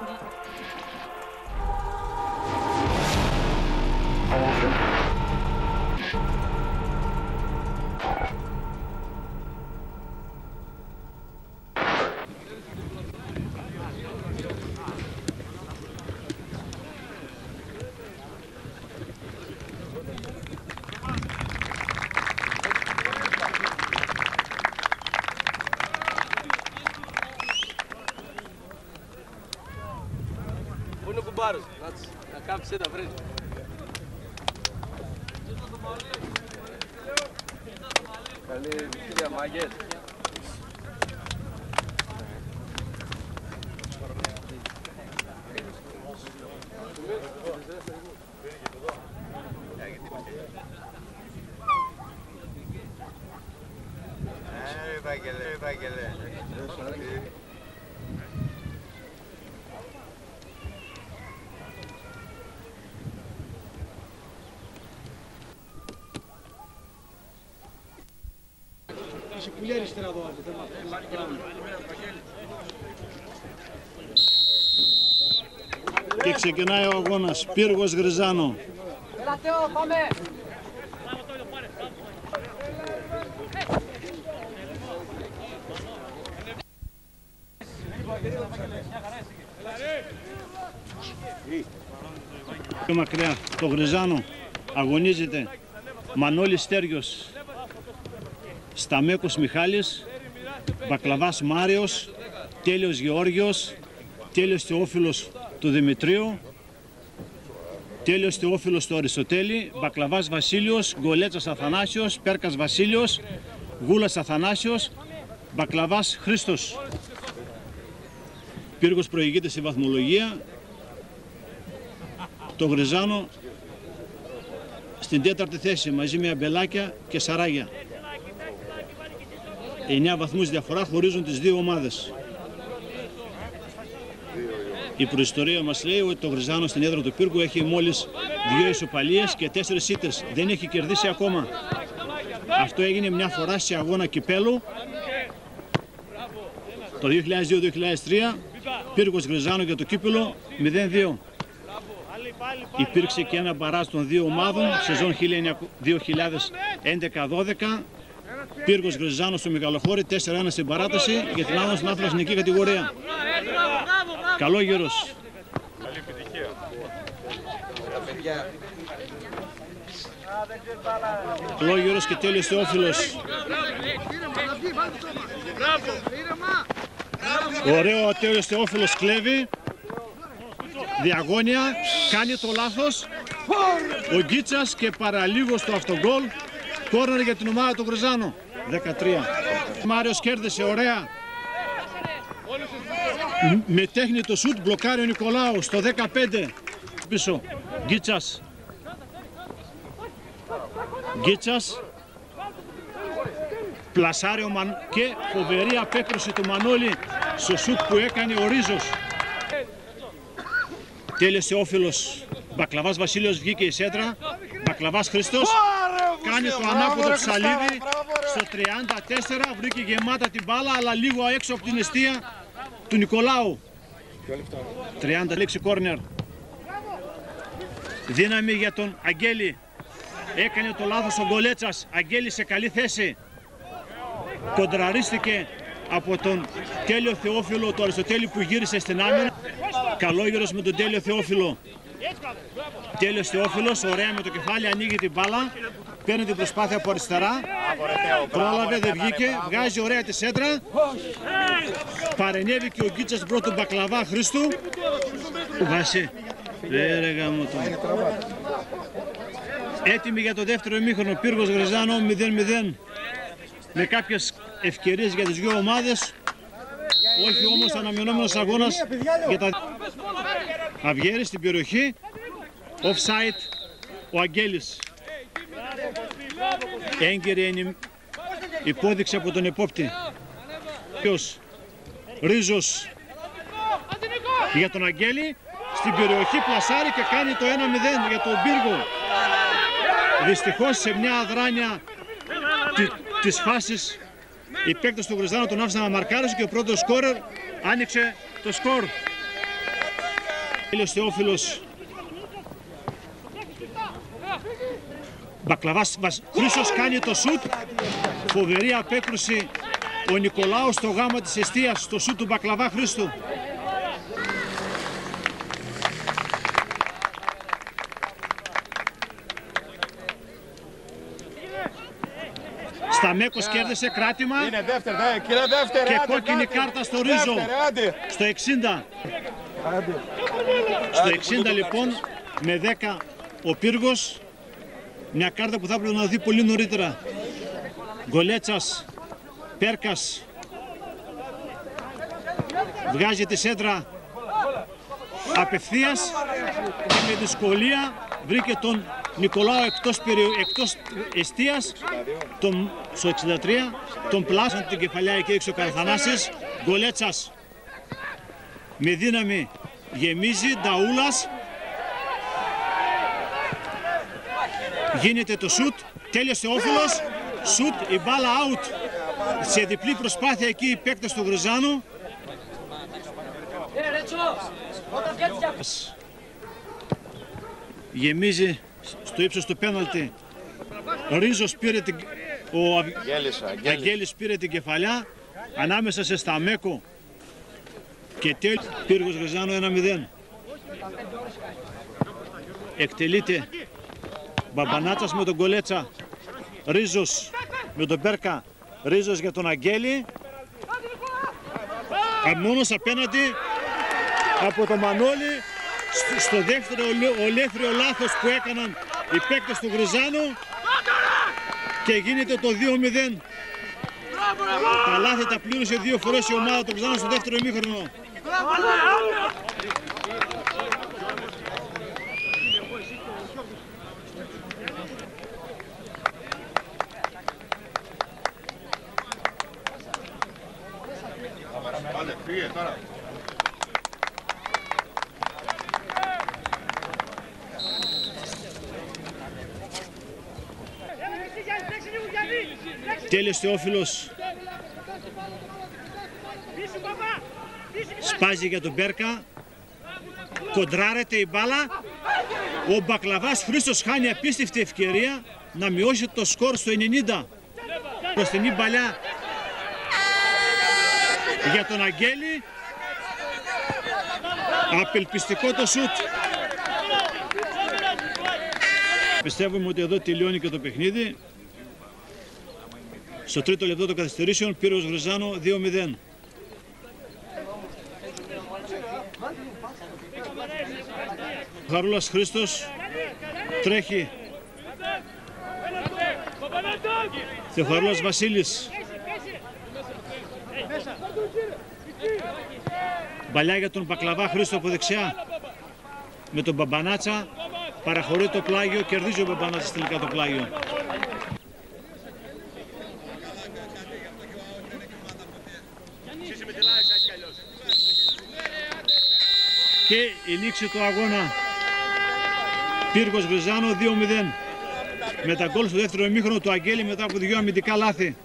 Πού είναι ο κουμπάρος, να κάψει τα βρίζει. Καλή κυρία Μάγκες. Βαγγελέ. Είσαι πολύ αριστερά εδώ, και ξεκινάει ο αγώνας. Πύργος Γριζάνο. Έλα Θεό, πάμε! Πιο μακριά το Γριζάνο αγωνίζεται Μανώλης Στέργιος, Σταμέκος Μιχάλης, Μπακλαβάς Μάριος, Τέλειος Γεώργιος, Τέλειος Θεόφιλος του Δημητρίου, Τέλειος Θεόφιλος του Αριστοτέλη, Μπακλαβάς Βασίλειος, Γκολέτσας Αθανάσιος, Πέρκας Βασίλειος, Γούλας Αθανάσιος, Μπακλαβάς Χρήστος. Πύργος προηγείται στη βαθμολογία. Το Γριζάνο στην 4η θέση μαζί με Αμπελάκια και Σαράγια. 9 βαθμούς διαφορά χωρίζουν τις δύο ομάδες. Η προϊστορία μας λέει ότι το Γριζάνο στην έδρα του Πύργου έχει μόλις 2 ισοπαλίες και 4 ήττες. Δεν έχει κερδίσει ακόμα. Αυτό έγινε μια φορά σε αγώνα κυπέλου το 2002-2003. Πύργος Γριζάνο για το κύπελο 0-2. Υπήρξε και ένα μπαράζ των δύο ομάδων, σεζόν 2011-12. Πύργος Γριζάνο στο Μεγαλοχώρι, 4-1 στην παράταση για την άμυνα στην αθλητική κατηγορία. Καλόγερος. Καλή επιτυχία. Καλόγερος και Τέλειος Θεόφιλος. Ωραίο, ο Τέλειος Θεόφιλος κλέβει. Διαγώνια, κάνει το λάθος. Ο Γκίτσας και παραλίγο στο αυτογκόλ. Κόρνερ για την ομάδα του Γριζάνο. 13. Μάριος κέρδισε, ωραία. Με τέχνη το σουτ μπλοκάρει ο Νικολάου στο 15. Πίσω, Γκίτσας. Γκίτσας. Πλασάρει και φοβερή απέκρουση του Μανώλη στο σουτ που έκανε ο Ρίζος. Τέλειος Θεόφιλος. Μπακλαβάς Βασίλειος βγήκε η σέντρα. Μπακλαβάς Χριστός κάνει το ανάποδο ψαλίδι στο 34. Βρήκε γεμάτα την μπάλα, αλλά λίγο έξω από την εστία του Νικολάου. 30 λέξη κόρνερ. Δύναμη για τον Αγγέλη. Έκανε το λάθος ο Γκολέτσας. Αγγέλη σε καλή θέση. Κοντραρίστηκε από τον Τέλειο Θεόφιλο, το Αριστοτέλη που γύρισε στην άμυνα. Καλόγερος με τον Τέλειο Θεόφιλο. Τέλειος Θεόφιλος, ωραία με το κεφάλι, ανοίγει την μπάλα. Παίρνει την προσπάθεια από αριστερά. Πρόλαβε, δεν βγήκε. Βγάζει ωραία τη σέντρα. Παρενέβη και ο Γκίτσας πρώτου Μπακλαβά Χρήστου. Βάση. Ρε γάμο το. Έτοιμοι για το δεύτερο ημίχρονο. Πύργος Γριζάνο 0-0. Με κάποιες ευκαιρίες για τις δύο ομάδες. Όχι όμως αναμενόμενος αγώνας για τα Αυγέρης στην περιοχή. Offside ο Αγγέλης. Έγκυρη υπόδειξη από τον επόπτη. Ρίζος για τον Αγγέλη. Στην περιοχή πλασάρει και κάνει το 1-0 για τον Πύργο. Δυστυχώς σε μια αδράνεια της φάσης οι παίκτες του Γριζάνου τον άφησαν να μαρκάρουν και ο πρώτος σκόρερ άνοιξε το σκορ. Τέλειος Θεόφιλος. Μπακλαβάς Χρήστος κάνει το σουτ. Φοβερή απέκρουση ο Νικολάου στο γάμα της εστίας, στο σουτ του Μπακλαβά Χρήστου. Σταμέκος κέρδισε κράτημα. Είναι δεύτερη, κύριε δεύτερη. Και κόκκινη κάρτα στο Ρίζο. Στο 60. Στο 60 λοιπόν με 10 ο Πύργος. Μια κάρτα που θα έπρεπε να δει πολύ νωρίτερα. Γκολέτσας, Πέρκας. Βγάζει τη σέντρα απευθείας και με δυσκολία βρήκε τον Νικολάου εκτός εστίας. Στο 63 τον πλάσαν την κεφαλιά εκεί έξω ο Καραθανάσης. Γκολέτσας με δύναμη γεμίζει, Νταούλας. Γίνεται το σουτ, τέλειος Θεόφιλος, σουτ, η μπάλα out. Σε διπλή προσπάθεια εκεί οι παίκτες του Γρυζάνου. Γεμίζει στο ύψος του πέναλτι. Ρίζος πήρε ο Αγγέλης πήρε την κεφαλιά ανάμεσα σε Σταμέκο και τέλειος. Πύργος Γρυζάνου 1-0. Εκτελείται Μπαμπανάτσας με τον Γκολέτσα. Ρίζος με τον Πέρκα. Ρίζος για τον Αγγέλη. Μόνος απέναντι από τον Μανώλη. Στο δεύτερο ολέθριο λάθος που έκαναν οι παίκτες του Γρυζάνου. Και γίνεται το 2-0. Τα λάθη τα πλήρωσε 2 φορές η ομάδα του Γρυζάνου στο δεύτερο ημίχρονο. Τέλειος Θεόφιλος σπάζει για τον Μπέρκα, κοντράρεται η μπάλα. Ο Μπακλαβάς Χρήστος χάνει απίστευτη ευκαιρία να μειώσει το σκορ στο 90. Προστινή μπαλιά για τον Αγγέλη. Απελπιστικό το σουτ. Πιστεύουμε ότι εδώ τελειώνει και το παιχνίδι. Στο τρίτο λεπτό των καθυστερήσεων, Πύργος Γρυζάνου 2-0. Χαρούλας Χρήστος τρέχει. Θεοχαρούλας Βασίλης. Μπαλιά για τον Μπακλαβά Χρήστο από δεξιά. Με τον Μπαμπανάτσα παραχωρεί το πλάγιο, κερδίζει ο Μπαμπανάτσας τελικά το πλάγιο. Και η λήξη του αγώνα. Πύργος Γρυζάνου 2-0. Με τα γκολ στο δεύτερο ημίχρονο του Αγγέλη μετά από 2 αμυντικά λάθη.